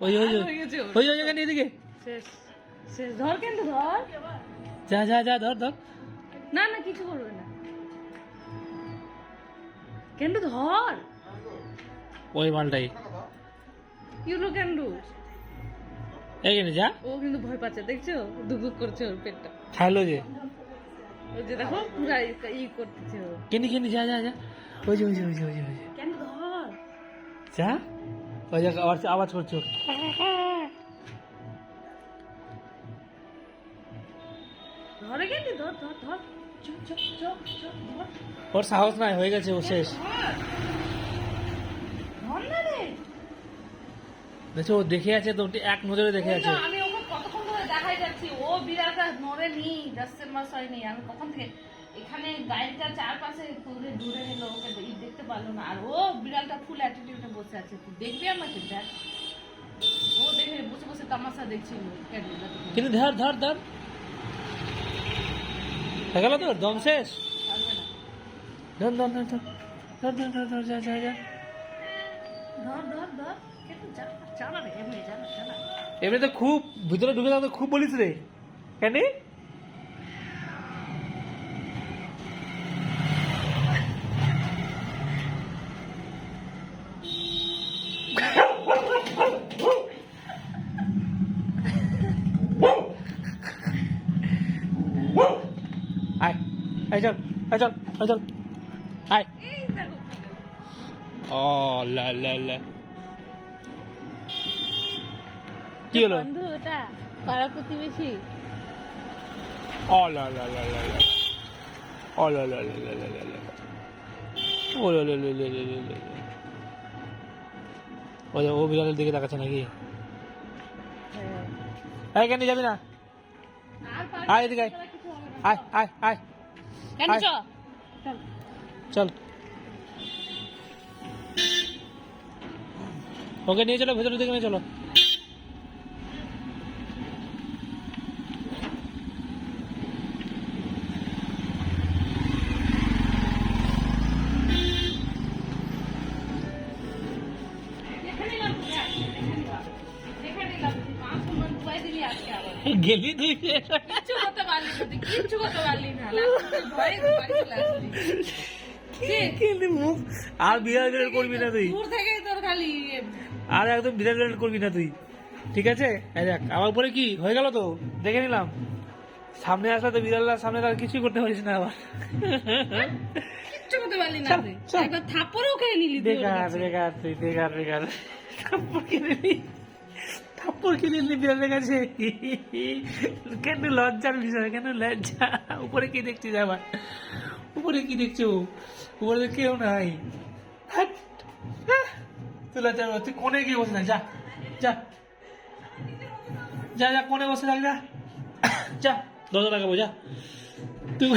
ওই ওই হয়ে গেছে ওর। ওই ওই এখানে এদিকে শেষ শেষ ধর কিন্তু ধর যা যা যা ধর ধর না না কিছু করবে না কেন্ডু ধর ওই মালটাই ইউলো কেন্ডু এইখানে যা ও কিন্তু ভয় পাচ্ছে দেখছো দুগুক করছে ওর পেটটা খাইলো যে ওই যে দেখো পুরা ই করতেছে ও কেনি কেনি যা যা যা ওই যে ওই যে ওই যে ওই যে ওই যে কেন্ডু ধর যা ওই যে আবার আওয়াজ করছো ধরে কেন্ডু ধর ধর ধর চুপ চুপ চুপ চুপ ধর ওর সাহস নাই হয়ে গেছে ও শেষ ধর ধর না রে দেখছো ও দেখে আছে তো এক নজরে দেখে আছে আমি ওকে কতক্ষণ ধরে দেখাই যাচ্ছি ও বিড়ালটা নড়েনি 10 মাস হয়নি আমি কখন থেকে এখানে গাড়িটা চারপাশে ঘুরে ঘুরে নিল ওকে দেখতে পারলো না আর ও বিড়ালটা ফুল অ্যাটিটিউডে বসে আছে তুই দেখবি আমাকে দেখ ও দেখে বসে বসে তামাশা দেখছিল কিন্তু ধর ধর ধর হয়ে গেল তোর দম শেষ ধর ধর ধর ধর ধর ধর ধর ধর যা যা যা ধর ধর ধর কিন্তু চালা রে এমনি চালা চালা এমনিতে খুব ভিতরে ঢুকে থাকতে খুব বলিস রে কেন আয় আয় চল আয় চল আয় চল আয় এই দেখো ও লা লা লা কি হলো বন্ধু ওটা পাড়া প্রতিবেশী ও লা লা লা লা লা ও লা লা লা লা লা লা লা ও লা লা লা লা লা লা লা ও বিড়ালের দিকে তাকাচ্ছে নাকি হ্যাঁ এই কেন যাবি না আর আয় এদিকে আয় কিছু হবে না আয় আয় আয় কেন আয়। চল চল চল ওকে নিয়ে চলো ভেতরের দিকে নিয়ে চলো এখানে লাগবে এখানে লাগবে 5 মিনিট দুবাই দিলি আজকে আবার গেলি তুই কিচ্ছু করতে পারলি না তুই কিচ্ছু করতে পারলি না লাস্টে ভয়ে বাড়ি চলে আসলি গেলি মুখ আর বিড়াল বিড়াল করবি না তুই দূর থেকে তোর খালি আর একদম বিড়াল বিড়াল করবি না তুই ঠিক আছে এই দেখ আমার উপরে কি হয়ে গেল তো দেখে নিলাম সামনে আসলে তো বিড়ালটার সামনে তার কিছুই করতে পারিস না আবার কিচ্ছু করতে পারলি না চল, তুই চল। একবার থাপ্পড়ও খেয়ে নিলি তুই ওর বেকার কাছে। বেকার তুই বেকার বেকার থাপ্পড় কিনে নি থাপ্পড় কিনে নি বিড়ালের কাছে কেন লজ্জার বিষয় কেন লজ্জা উপরে কি দেখছিস আবার উপরে কি দেখছো উপরে তো কেউ নাই হাট, হাহ। তুই লজ্জা তুই কোনে গিয়ে বসে না যা যা যা যা কোনে বসে থাক যা যা 10 টাকা যা তুই